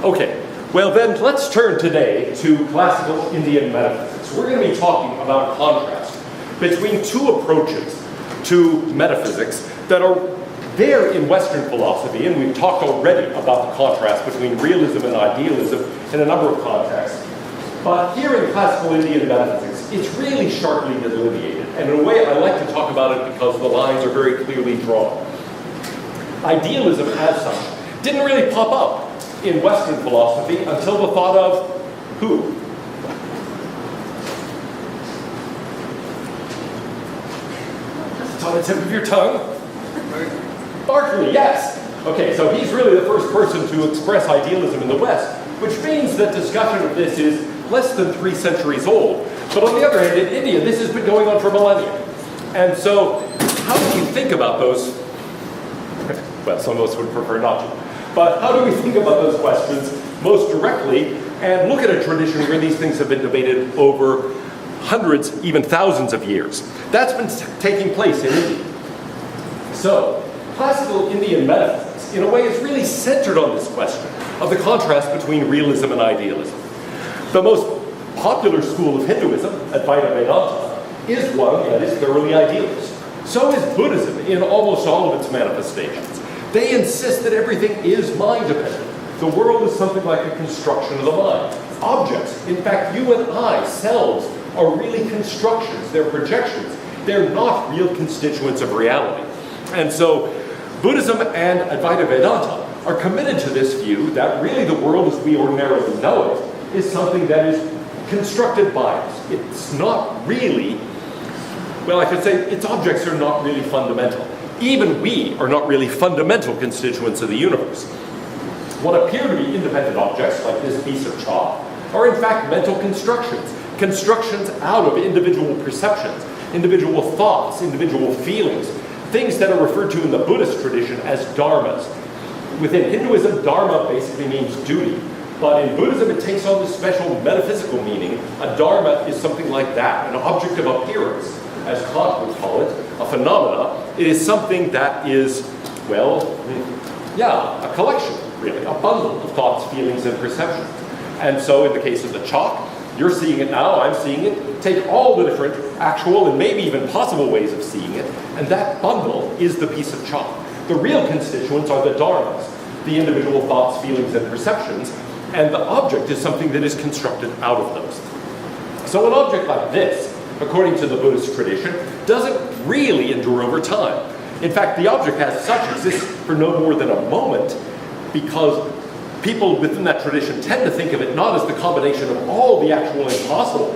Okay, well then let's turn today to classical Indian metaphysics. We're going to be talking about a contrast between two approaches to metaphysics that are there in Western philosophy, and we've talked already about the contrast between realism and idealism in a number of contexts. But here in classical Indian metaphysics, it's really sharply delineated, and in a way I like to talk about it because the lines are very clearly drawn. Idealism as such didn't really pop up in Western philosophy until the thought of who? It's on the tip of your tongue. Berkeley, yes. Okay, so he's really the first person to express idealism in the West, which means that discussion of this is less than 3 centuries old. But on the other hand, in India, this has been going on for millennia. And so, how do you think about those? Well, some of us would prefer not to. But how do we think about those questions most directly and look at a tradition where these things have been debated over hundreds, even thousands of years? That's been taking place in India. So, classical Indian metaphysics, in a way, is really centered on this question of the contrast between realism and idealism. The most popular school of Hinduism, Advaita Vedanta, is one that is thoroughly idealist. So is Buddhism in almost all of its manifestations. They insist that everything is mind-dependent. The world is something like a construction of the mind. Objects, in fact, you and I, selves, are really constructions. They're projections. They're not real constituents of reality. And so Buddhism and Advaita Vedanta are committed to this view that really the world as we ordinarily know it is something that is constructed by us. It's not really, well, I should say its objects are not really fundamental. Even we are not really fundamental constituents of the universe. What appear to be independent objects, like this piece of chalk, are in fact mental constructions. Constructions out of individual perceptions, individual thoughts, individual feelings. Things that are referred to in the Buddhist tradition as dharmas. Within Hinduism, dharma basically means duty. But in Buddhism, it takes on this special metaphysical meaning. A dharma is something like that, an object of appearance, as Kant would call it, a phenomena. It is something that is, well, a collection, really, a bundle of thoughts, feelings, and perceptions. And so in the case of the chalk, you're seeing it now, I'm seeing it. Take all the different actual and maybe even possible ways of seeing it, and that bundle is the piece of chalk. The real constituents are the dharmas, the individual thoughts, feelings, and perceptions, and the object is something that is constructed out of those. So an object like this, according to the Buddhist tradition, doesn't really endure over time. In fact, the object as such exists for no more than a moment because people within that tradition tend to think of it not as the combination of all the actual and possible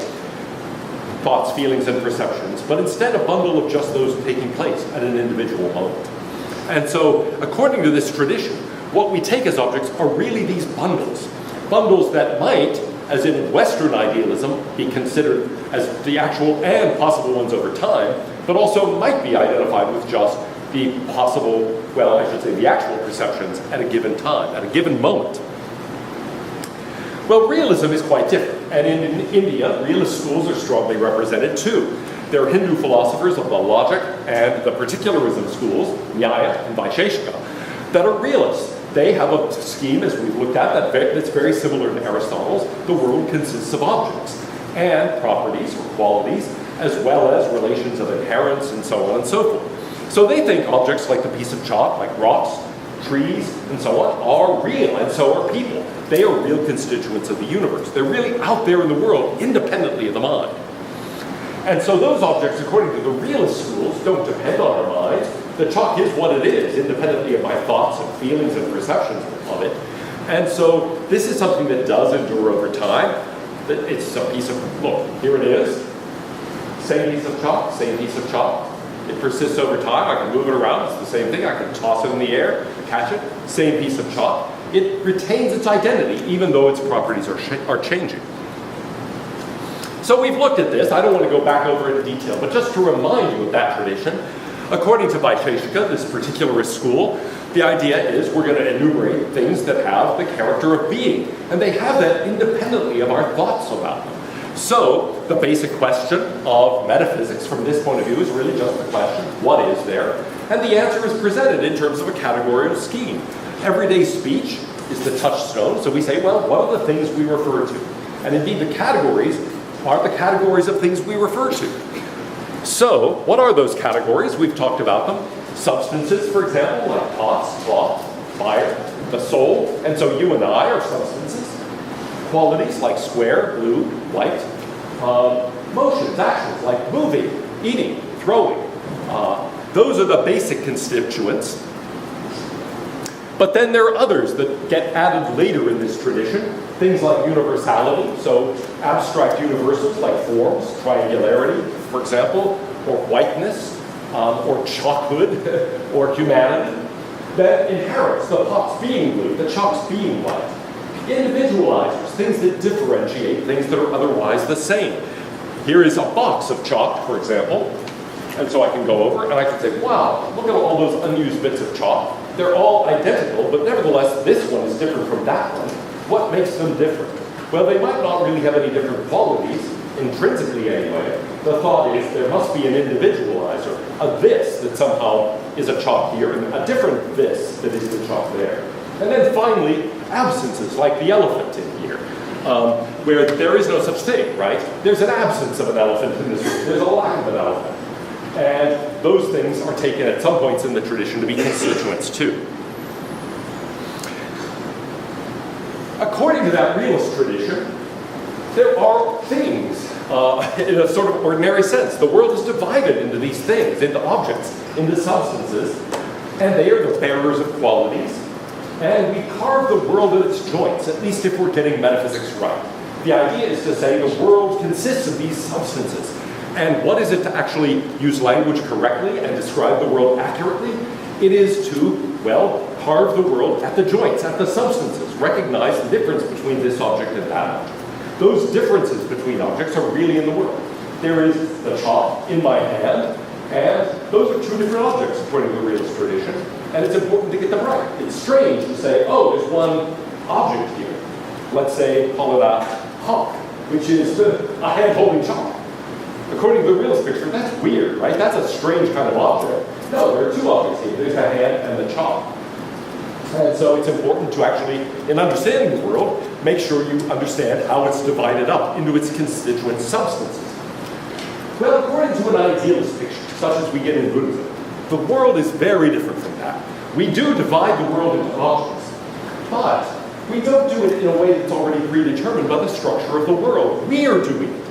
thoughts, feelings, and perceptions, but instead a bundle of just those taking place at an individual moment. And so, according to this tradition, what we take as objects are really these bundles. Bundles that might, as in Western idealism, be considered as the actual and possible ones over time, but also might be identified with just the possible, well, I should say the actual perceptions at a given time, at a given moment. Well, realism is quite different, and in India, realist schools are strongly represented too. There are Hindu philosophers of the logic and the particularism schools, Nyaya and Vaisheshika, that are realists. They have a scheme, as we've looked at, that's very similar to Aristotle's. The world consists of objects and properties or qualities, as well as relations of inherence and so on and so forth. So they think objects like the piece of chalk, like rocks, trees, and so on, are real, and so are people. They are real constituents of the universe. They're really out there in the world, independently of the mind. And so those objects, according to the realist schools, don't depend on our minds. The chalk is what it is, independently of my thoughts and feelings and perceptions of it. And so this is something that does endure over time. It's a piece of, look, here it is. Same piece of chalk, same piece of chalk. It persists over time. I can move it around. It's the same thing. I can toss it in the air, catch it. Same piece of chalk. It retains its identity, even though its properties are changing. So we've looked at this. I don't want to go back over it in detail, but just to remind you of that tradition, according to Vaisheshika, this particularist school, the idea is we're going to enumerate things that have the character of being, and they have that independently of our thoughts about them. So the basic question of metaphysics from this point of view is really just the question, what is there? And the answer is presented in terms of a categorical scheme. Everyday speech is the touchstone. So we say, well, what are the things we refer to? And indeed, the categories are the categories of things we refer to. So, what are those categories? We've talked about them. Substances, for example, like pots, cloth, fire, the soul. And so you and I are substances. Qualities like square, blue, white. Motions, actions like moving, eating, throwing. Those are the basic constituents. But then there are others that get added later in this tradition. Things like universality, so abstract universals like forms, triangularity, for example, or whiteness, or chalkhood, or humanity, that inherits the pots being blue, the chalks being white. Individualizers, things that differentiate things that are otherwise the same. Here is a box of chalk, for example, and so I can go over and I can say, wow, look at all those unused bits of chalk. They're all identical, but nevertheless, this one is different from that one. What makes them different? Well, they might not really have any different qualities, intrinsically anyway. The thought is there must be an individualizer, a this that somehow is a chalk here, and a different this that is the chalk there. And then finally, absences, like the elephant in here, where there is no such thing, right? There's an absence of an elephant in this room. There's a lack of an elephant. And those things are taken at some points in the tradition to be constituents too. According to that realist tradition, there are things in a sort of ordinary sense. The world is divided into these things, into objects, into substances, and they are the bearers of qualities. And we carve the world at its joints, at least if we're getting metaphysics right. The idea is to say the world consists of these substances. And what is it to actually use language correctly and describe the world accurately? It is to, well, carve the world at the joints, at the substances, recognize the difference between this object and that object. Those differences between objects are really in the world. There is the chalk in my hand, and those are two different objects according to the realist tradition, and it's important to get them right. It's strange to say, oh, there's one object here. Let's say, call it a hawk, which is a hand holding chalk. According to the realist picture, that's weird, right? That's a strange kind of object. No, there are two objects here. There's the hand and the chalk. And so it's important to actually, in understanding the world, make sure you understand how it's divided up into its constituent substances. Well, according to an idealist picture, such as we get in Buddhism, the world is very different from that. We do divide the world into objects, but we don't do it in a way that's already predetermined by the structure of the world. We are doing it.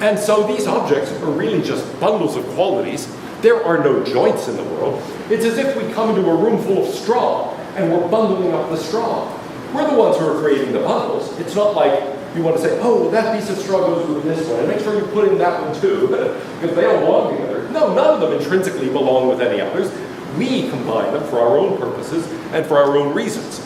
And so these objects are really just bundles of qualities. There are no joints in the world. It's as if we come into a room full of straw and we're bundling up the straw. We're the ones who are creating the bundles. It's not like you want to say, oh, well, that piece of straw goes with this one, and make sure you put in that one too, because they all belong together. No, none of them intrinsically belong with any others. We combine them for our own purposes and for our own reasons.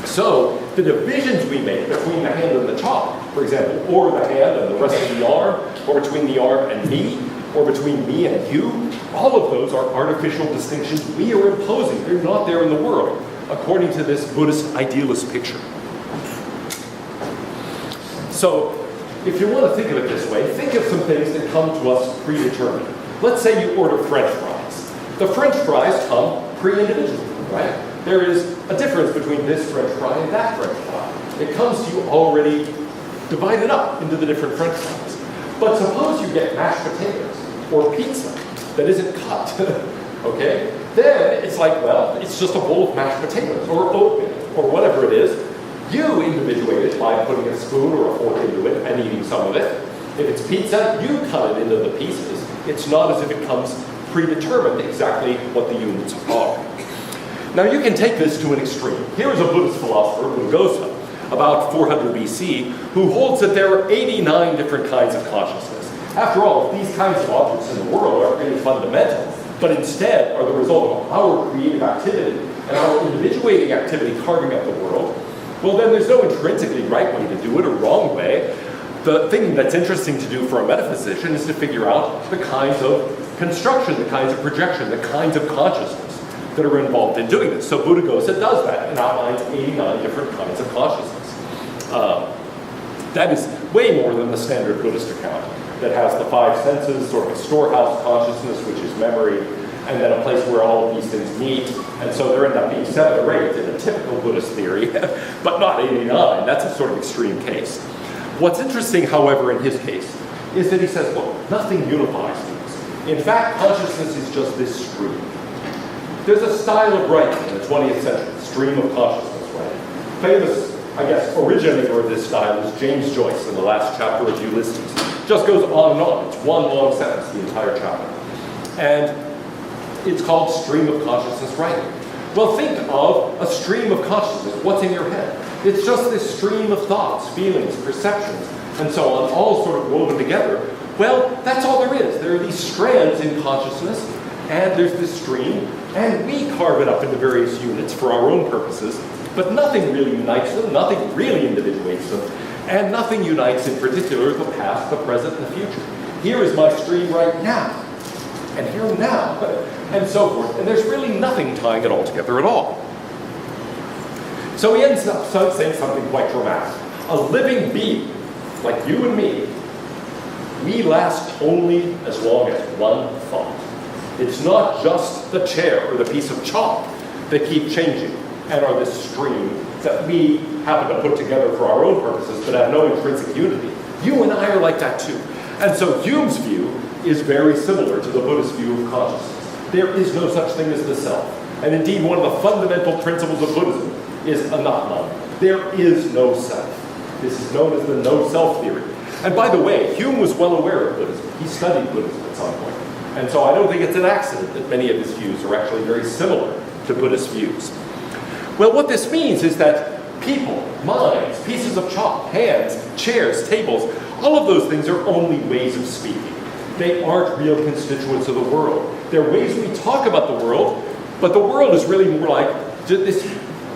So the divisions we make between the hand and the chalk, for example, or the hand and the rest of the arm, or between the arm and me, or between me and you, all of those are artificial distinctions we are imposing. They're not there in the world, according to this Buddhist idealist picture. So if you want to think of it this way, think of some things that come to us predetermined. Let's say you order French fries. The French fries come pre-individually, right? There is a difference between this French fry and that French fry. It comes to you already divided up into the different French fries. But suppose you get mashed potatoes or pizza that isn't cut, okay? Then it's like, well, it's just a bowl of mashed potatoes or oatmeal or whatever it is. You individuate it by putting a spoon or a fork into it and eating some of it. If it's pizza, you cut it into the pieces. It's not as if it comes predetermined exactly what the units are. Now you can take this to an extreme. Here's a Buddhist philosopher, Buddha, about 400 BC, who holds that there are 89 different kinds of consciousness. After all, if these kinds of objects in the world aren't really fundamental, but instead are the result of our creative activity and our individuating activity carving up the world, well then there's no intrinsically right way to do it or wrong way. The thing that's interesting to do for a metaphysician is to figure out the kinds of construction, the kinds of projection, the kinds of consciousness that are involved in doing this. So Buddhaghosa does that and outlines 89 different kinds of consciousness. That is way more than the standard Buddhist account that has the five senses, sort of a storehouse consciousness, which is memory, and then a place where all of these things meet. And so there end up being 7 or 8 in a typical Buddhist theory, but not 89. That's a sort of extreme case. What's interesting, however, in his case, is that he says, well, nothing unifies these. In fact, consciousness is just this stream. There's a style of writing in the 20th century, stream of consciousness writing. Famous, I guess, originator of this style is James Joyce in the last chapter of Ulysses. Just goes on and on. It's one long sentence, the entire chapter. And it's called stream of consciousness writing. Well, think of a stream of consciousness. What's in your head? It's just this stream of thoughts, feelings, perceptions, and so on, all sort of woven together. Well, that's all there is. There are these strands in consciousness, and there's this stream, and we carve it up into various units for our own purposes, but nothing really unites them, nothing really individuates them, and nothing unites in particular the past, the present, and the future. Here is my stream right now, and here now, and so forth. And there's really nothing tying it all together at all. So he ends up saying something quite dramatic. A living being, like you and me, we last only as long as one thought. It's not just the chair or the piece of chalk that keep changing and are this stream that we happen to put together for our own purposes but have no intrinsic unity. You and I are like that too. And so Hume's view is very similar to the Buddhist view of consciousness. There is no such thing as the self. And indeed, one of the fundamental principles of Buddhism is anatta. There is no self. This is known as the no-self theory. And by the way, Hume was well aware of Buddhism. He studied Buddhism at some point. And so I don't think it's an accident that many of his views are actually very similar to Buddhist views. Well, what this means is that people, minds, pieces of chalk, hands, chairs, tables, all of those things are only ways of speaking. They aren't real constituents of the world. They're ways we talk about the world, but the world is really more like this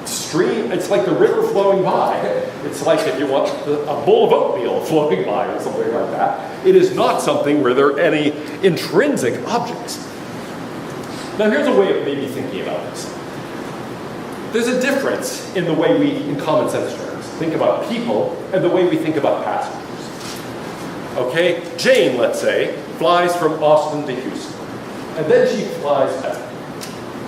stream. It's like the river flowing by. It's like, if you want, a bowl of oatmeal flowing by or something like that. It is not something where there are any intrinsic objects. Now here's a way of maybe thinking about this. There's a difference in the way we, in common sense terms, think about people and the way we think about passengers. Okay, Jane, let's say, flies from Austin to Houston, and then she flies back.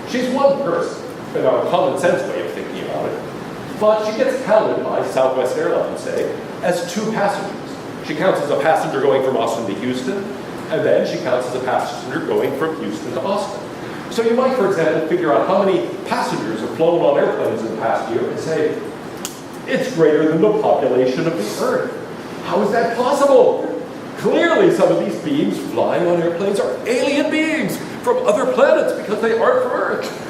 She's one person in our common sense way of thinking about it, but she gets counted by Southwest Airlines, say, as 2 passengers. She counts as a passenger going from Austin to Houston, and then she counts as a passenger going from Houston to Austin. So you might, for example, figure out how many passengers have flown on airplanes in the past year and say, it's greater than the population of the Earth. How is that possible? Clearly, some of these beings flying on airplanes are alien beings from other planets because they aren't from Earth.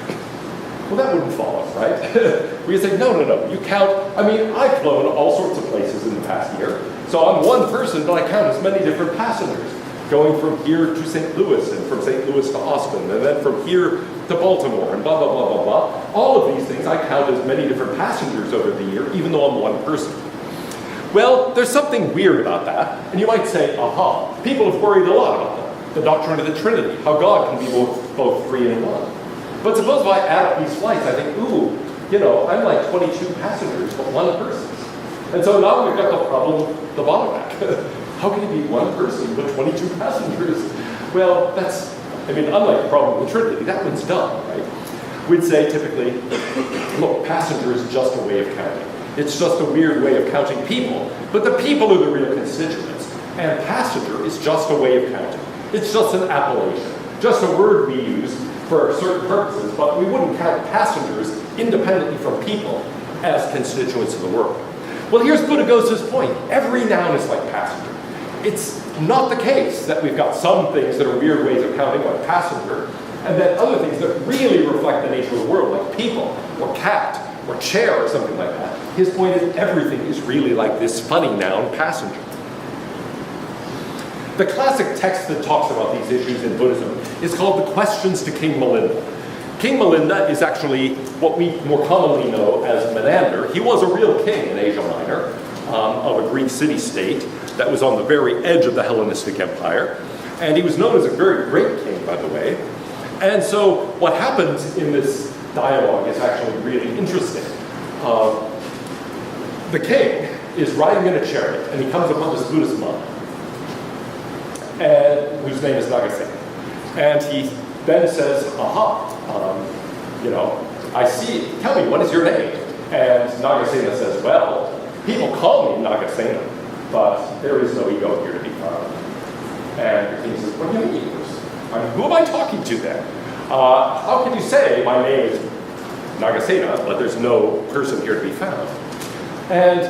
Well, that wouldn't follow, right? We say, no, you count. I mean, I've flown all sorts of places in the past year, so I'm one person, but I count as many different passengers, going from here to St. Louis, and from St. Louis to Austin, and then from here to Baltimore, and blah, blah, blah, blah, blah. All of these things, I count as many different passengers over the year, even though I'm one person. Well, there's something weird about that, and you might say, aha, people have worried a lot about that. The doctrine of the Trinity, how God can be both 3 and 1. But suppose if I add up these flights, I think, ooh, I'm like 22 passengers, but one person. And so now we've got the problem, the bottleneck. How can you be one person but 22 passengers? Well, unlike the problem of the Trinity, that one's done, right? We'd say typically, look, passenger is just a way of counting. It's just a weird way of counting people, but the people are the real constituents, and passenger is just a way of counting. It's just an appellation, just a word we use for certain purposes, but we wouldn't count passengers independently from people as constituents of the world. Well, here's Buddhaghosa's point. Every noun is like passenger. It's not the case that we've got some things that are weird ways of counting, like passenger, and then other things that really reflect the nature of the world, like people, or cat, or chair, or something like that. His point is everything is really like this funny noun, passenger. The classic text that talks about these issues in Buddhism is called The Questions to King Milinda. King Milinda is actually what we more commonly know as Menander. He was a real king in Asia Minor of a Greek city-state that was on the very edge of the Hellenistic Empire. And he was known as a very great king, by the way. And so what happens in this dialogue is actually really interesting. The king is riding in a chariot, and he comes upon this Buddhist monk, whose name is Nagasena. And he then says, aha, I see, tell me, what is your name? And Nagasena says, well, people call me Nagasena, but there is no ego here to be found. And the king says, what do you mean? Who am I talking to then? How can you say my name is Nagasena, but there's no person here to be found? And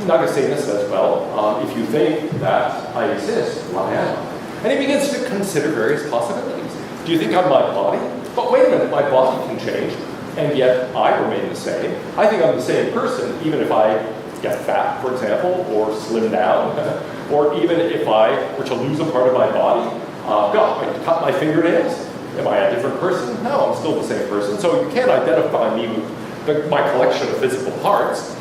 Nagasena says, well, if you think that I exist, why am I? And he begins to consider various possibilities. Do you think I'm my body? But wait a minute, my body can change, and yet I remain the same. I think I'm the same person, even if I get fat, for example, or slim down, or even if I were to lose a part of my body. I cut my fingernails. Am I a different person? No, I'm still the same person. So you can't identify me with my collection of physical parts.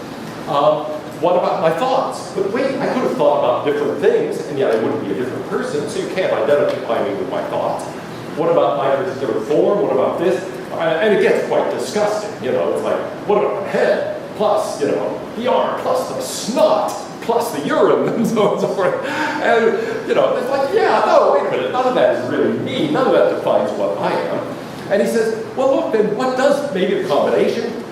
What about my thoughts? But wait, I could have thought about different things, and yet I wouldn't be a different person, so you can't identify me with my thoughts. What about my particular form? What about this? And it gets quite disgusting. It's like, what about my head? Plus, the arm, plus the snot, plus the urine, and so on and so forth. And, it's like, yeah, no, wait a minute, none of that is really me. None of that defines what I am. And he says, well, look, then what does, maybe the combination,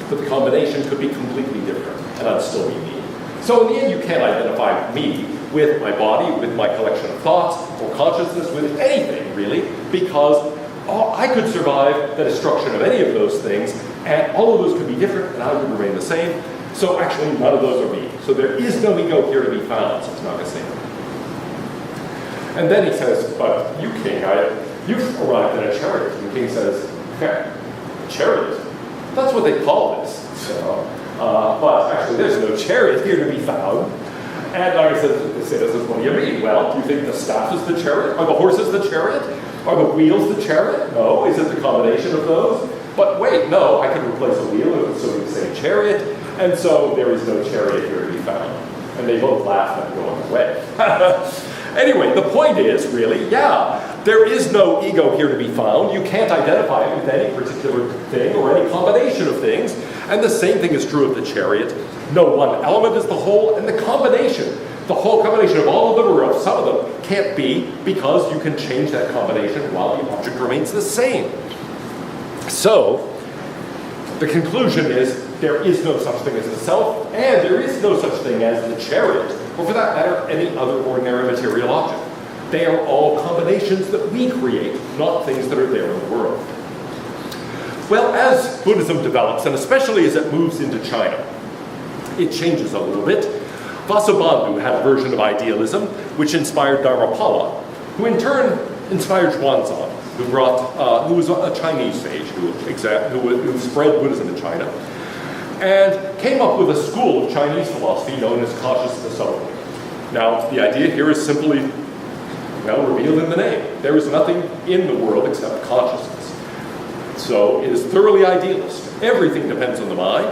but the combination could be completely different, and I'd still be me. So in the end, you can't identify me with my body, with my collection of thoughts, or consciousness, with anything, really, because I could survive the destruction of any of those things, and all of those could be different, and I would remain the same. So actually, none of those are me. So there is no ego here to be found, says Nagasena. And then he says, but you, king, you've arrived in a chariot. And the king says, okay, a chariot? That's what they call this. But actually, there's no chariot here to be found. And Nagasena says, what do you mean? Well, do you think the staff is the chariot? Are the horses the chariot? Are the wheels the chariot? No. Is it the combination of those? But wait, no, I could replace a wheel and so we would say chariot. And so there is no chariot here to be found. And they both laugh and go on their way. Anyway, the point is, really, yeah, there is no ego here to be found. You can't identify it with any particular thing or any combination of things. And the same thing is true of the chariot. No one element is the whole, and the whole combination of all of them or of some of them can't be, because you can change that combination while the object remains the same. So, the conclusion is, there is no such thing as the self, and there is no such thing as the chariot, or for that matter, any other ordinary material object. They are all combinations that we create, not things that are there in the world. Well, as Buddhism develops, and especially as it moves into China, it changes a little bit. Vasubandhu had a version of idealism which inspired Dharmapala, who in turn inspired Xuanzang, who was a Chinese sage who spread Buddhism in China, and came up with a school of Chinese philosophy known as consciousness only. Now, the idea here is simply, revealed in the name. There is nothing in the world except consciousness. So it is thoroughly idealist. Everything depends on the mind.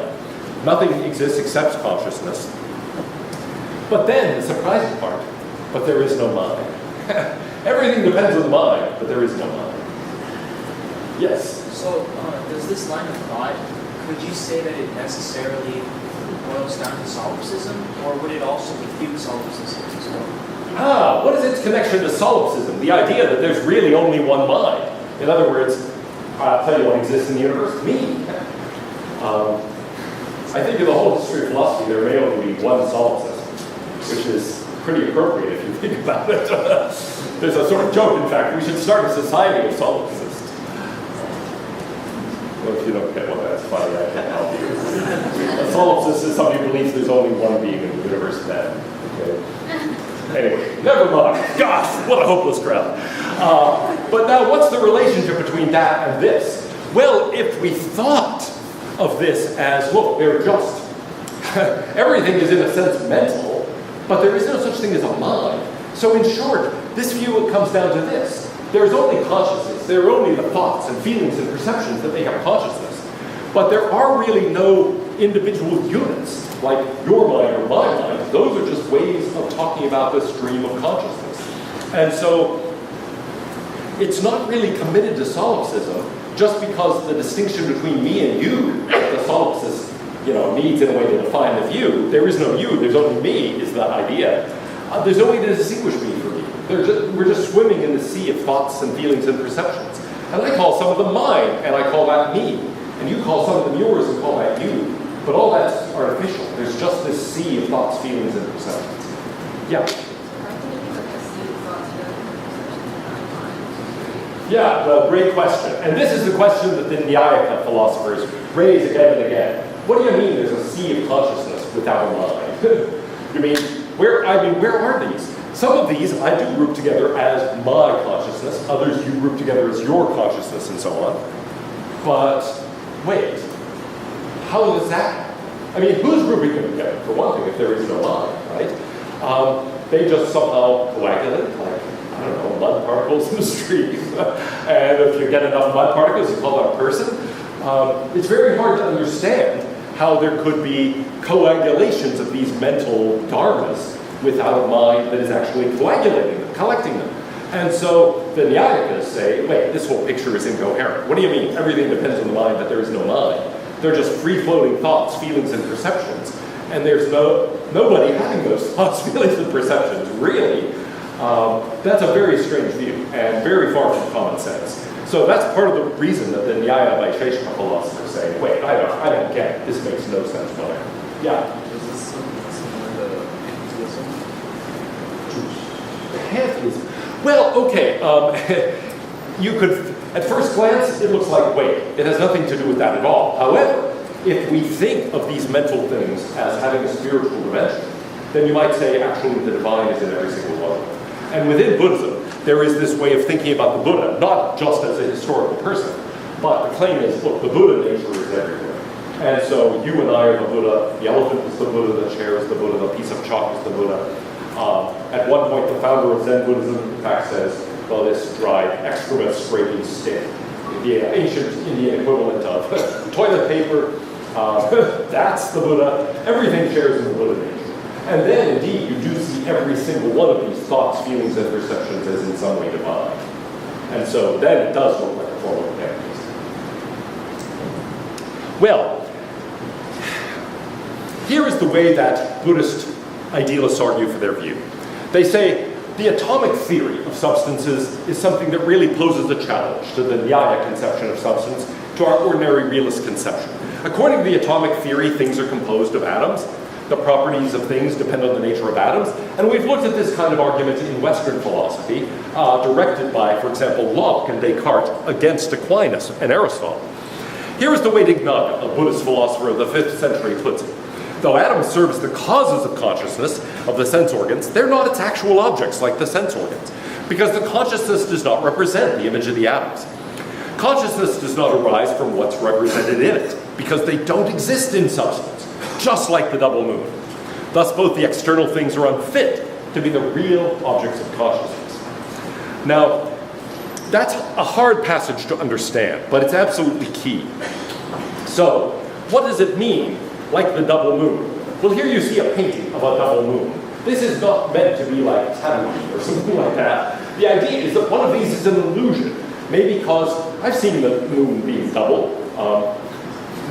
Nothing exists except consciousness. But then, the surprising part, but there is no mind. Everything depends on the mind, but there is no mind. Yes? So, does this line of thought, could you say that it necessarily boils down to solipsism, or would it also refute solipsism as well? What is its connection to solipsism? The idea that there's really only one mind. In other words, I'll tell you what exists in the universe, me. I think in the whole history of philosophy, there may only be one solipsist, which is pretty appropriate if you think about it. There's a sort of joke, in fact, we should start a society of solipsists. Well, if you don't get one, that's funny, I can't help you. A solipsist is somebody who believes there's only one being in the universe then. Okay? Anyway, never mind. Gosh, what a hopeless crowd. But now, what's the relationship between that and this? Well, if we thought of this as, look, they're just, everything is in a sense mental, but there is no such thing as a mind. So in short, this view comes down to this. There's only consciousness. There are only the thoughts and feelings and perceptions that make up consciousness. But there are really no individual units, like your mind or my mind. Those are just ways of talking about the stream of consciousness. And so it's not really committed to solipsism just because the distinction between me and you, the solipsist, needs in a way to define the view. There is no you, there's only me, is the idea. There's no way to distinguish me from you. We're just swimming in the sea of thoughts and feelings and perceptions. And I call some of them mine, and I call that me. And you call some of them yours and call that you. But all that's artificial. There's just this sea of thoughts, feelings, and perceptions. Yeah? Yeah, well, great question. And this is the question that the Nyaya philosophers raise again and again. What do you mean there's a sea of consciousness without a mind? You mean, where are these? Some of these I do group together as my consciousness, others you group together as your consciousness, and so on. But wait, how does that happen? I mean, who's grouping them together, for one thing, if there is no mind, right? They just somehow coagulate, like, I don't know, mud particles in the stream. And if you get enough mud particles, you call that a person. It's very hard to understand how there could be coagulations of these mental dharmas without a mind that is actually coagulating them, collecting them. And so the Nyayikas say, wait, this whole picture is incoherent. What do you mean? Everything depends on the mind, but there is no mind. They're just free-floating thoughts, feelings, and perceptions. And there's nobody having those thoughts, feelings, and perceptions, really. That's a very strange view, and very far from common sense. So that's part of the reason that the Nyaya Vaisheshika philosophers say, wait, I don't get it. This makes no sense whatever. Yeah? Is this similar to pantheism? Pantheism. Well, okay. You could, at first glance, it looks like, wait, it has nothing to do with that at all. However, if we think of these mental things as having a spiritual dimension, then you might say, actually, the divine is in every single one of them. And within Buddhism, there is this way of thinking about the Buddha, not just as a historical person, but the claim is, look, the Buddha nature is everywhere. And so you and I are the Buddha, the elephant is the Buddha, the chair is the Buddha, the piece of chalk is the Buddha. At one point, the founder of Zen Buddhism, in fact, says, well, this dried excrement scraping stick, the ancient Indian equivalent of toilet paper, that's the Buddha. Everything shares in the Buddha nature. And then, indeed, you do see every single one of these thoughts, feelings, and perceptions as in some way divine. And so then it does look like a form of pantheism. Well, here is the way that Buddhist idealists argue for their view. They say the atomic theory of substances is something that really poses a challenge to the Nyaya conception of substance, to our ordinary realist conception. According to the atomic theory, things are composed of atoms. The properties of things depend on the nature of atoms. And we've looked at this kind of argument in Western philosophy, directed by, for example, Locke and Descartes against Aquinas and Aristotle. Here is the way Dignaga, a Buddhist philosopher of the 5th century, puts it. Though atoms serve as the causes of consciousness of the sense organs, they're not its actual objects like the sense organs, because the consciousness does not represent the image of the atoms. Consciousness does not arise from what's represented in it, because they don't exist in substance, just like the double moon. Thus, both the external things are unfit to be the real objects of consciousness. Now, that's a hard passage to understand, but it's absolutely key. So, what does it mean, like the double moon? Well, here you see a painting of a double moon. This is not meant to be like Tanuki or something like that. The idea is that one of these is an illusion. Maybe because I've seen the moon being double.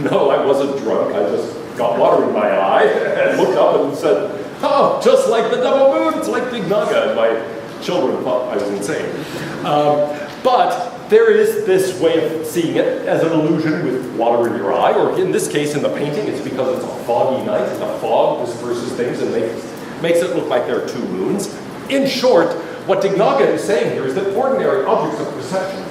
No, I wasn't drunk. I just got water in my eye and looked up and said, oh, just like the double moon. It's like Dignaga. And my children thought I was insane. But there is this way of seeing it as an illusion with water in your eye, or in this case, in the painting, it's because it's a foggy night, and the fog disperses things and makes it look like there are two moons. In short, what Dignaga is saying here is that ordinary objects of perception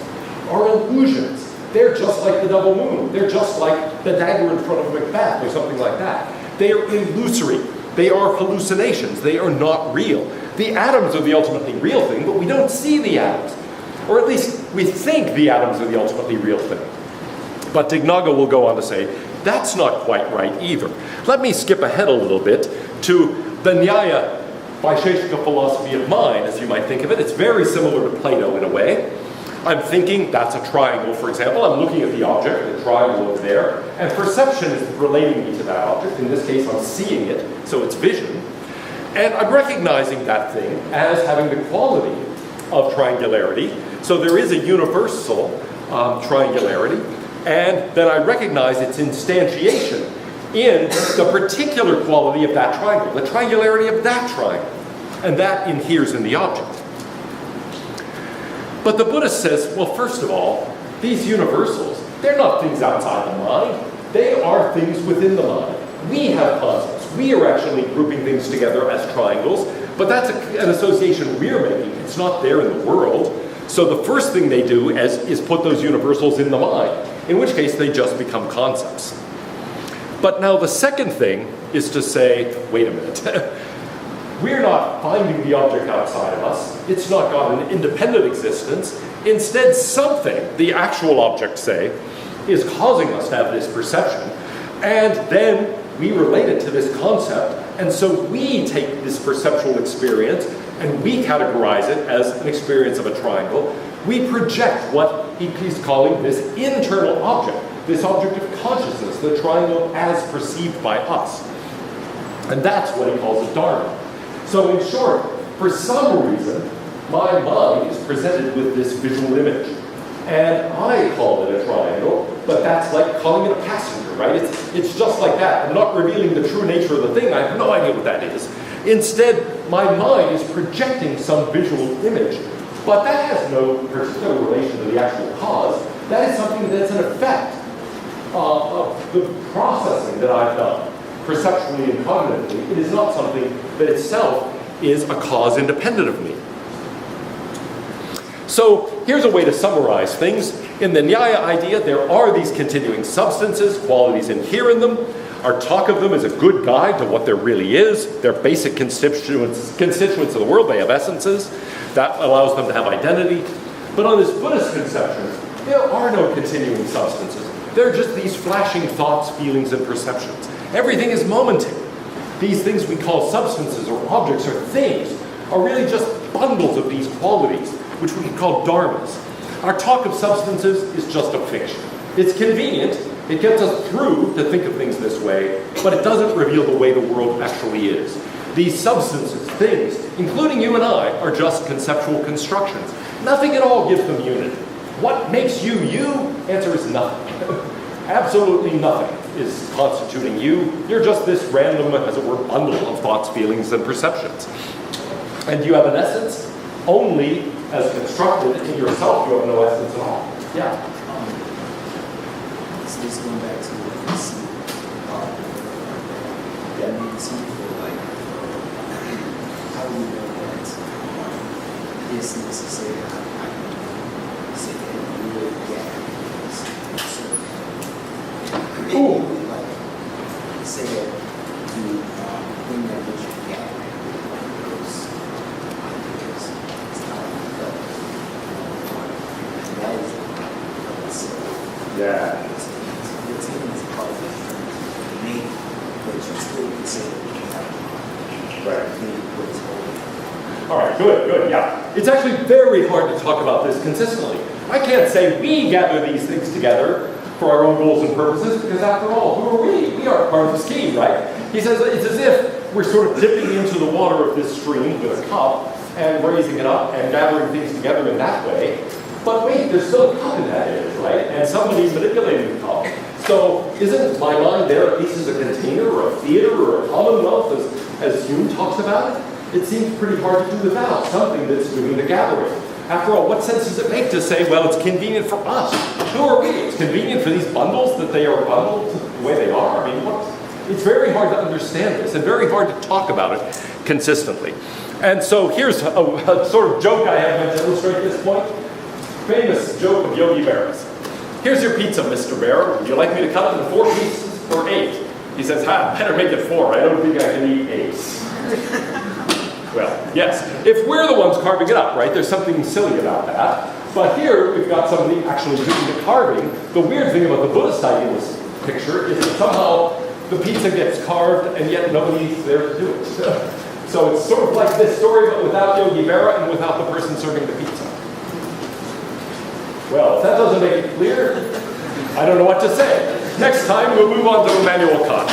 are illusions. They're just like the double moon. They're just like the dagger in front of Macbeth or something like that. They are illusory. They are hallucinations. They are not real. The atoms are the ultimately real thing, but we don't see the atoms. Or at least we think the atoms are the ultimately real thing. But Dignaga will go on to say, that's not quite right either. Let me skip ahead a little bit to the Nyaya Vaisheshika philosophy of mind, as you might think of it. It's very similar to Plato in a way. I'm thinking that's a triangle, for example. I'm looking at the object, the triangle over there, and perception is relating me to that object. In this case, I'm seeing it, so it's vision. And I'm recognizing that thing as having the quality of triangularity. So there is a universal triangularity, and then I recognize its instantiation in the particular quality of that triangle, the triangularity of that triangle. And that inheres in the object. But the Buddhist says, well, first of all, these universals, they're not things outside the mind. They are things within the mind. We have concepts. We are actually grouping things together as triangles, but that's an association we're making. It's not there in the world. So the first thing they do is put those universals in the mind, in which case they just become concepts. But now the second thing is to say, wait a minute. We're not finding the object outside of us. It's not got an independent existence. Instead, something, the actual object, say, is causing us to have this perception. And then we relate it to this concept. And so we take this perceptual experience and we categorize it as an experience of a triangle. We project what he's calling this internal object, this object of consciousness, the triangle as perceived by us. And that's what he calls a dharma. So in short, for some reason, my mind is presented with this visual image. And I call it a triangle, but that's like calling it a passenger, right? It's just like that. I'm not revealing the true nature of the thing. I have no idea what that is. Instead, my mind is projecting some visual image, but that has no particular relation to the actual cause. That is something that's an effect of the processing that I've done, perceptually and cognitively. It is not something that itself is a cause independent of me. So here's a way to summarize things. In the Nyaya idea, there are these continuing substances, qualities inherent in them. Our talk of them is a good guide to what there really is. They're basic constituents of the world. They have essences. That allows them to have identity. But on this Buddhist conception, there are no continuing substances. They're just these flashing thoughts, feelings, and perceptions. Everything is momentary. These things we call substances or objects or things are really just bundles of these qualities, which we can call dharmas. Our talk of substances is just a fiction. It's convenient. It gets us through to think of things this way, but it doesn't reveal the way the world actually is. These substances, things, including you and I, are just conceptual constructions. Nothing at all gives them unity. What makes you you? Answer is nothing. Absolutely nothing is constituting you. You're just this random, as it were, bundle of thoughts, feelings, and perceptions. And you have an essence only as constructed in yourself. You have no essence at all. Yeah? So just going back to what you see, that makes me feel like, how do you know that this necessary, I can say that you really get Cool. like, say that you bring that which you get, because it's not felt. That is Yeah. it's part of me, but you still consider Right. what's holding. All right, good, yeah. It's actually very hard to talk about this consistently. I can't say we gather these things together for our own goals and purposes, because after all, who are we? We are part of the scheme, right? He says it's as if we're sort of dipping into the water of this stream with a cup and raising it up and gathering things together in that way. But wait, there's still a cup in that image, right? And somebody's manipulating the cup. So isn't my mind there at least as a container or a theater or a commonwealth, as Hume talks about it? It seems pretty hard to do without something that's doing the gathering. After all, what sense does it make to say, well, it's convenient for us? Who are we? It's convenient for these bundles that they are bundled the way they are? I mean, it's very hard to understand this and very hard to talk about it consistently. And so here's a sort of joke I have meant to illustrate this point. Famous joke of Yogi Berra's. Here's your pizza, Mr. Bear. Would you like me to cut it into 4 pieces or 8? He says, better make it 4. I don't think I can eat 8. Well, yes, if we're the ones carving it up, right, there's something silly about that. But here, we've got somebody actually doing the carving. The weird thing about the Buddhist Idealist picture is that somehow the pizza gets carved and yet nobody's there to do it. So it's sort of like this story, but without Yogi Berra and without the person serving the pizza. Well, if that doesn't make it clear, I don't know what to say. Next time, we'll move on to Immanuel Kant.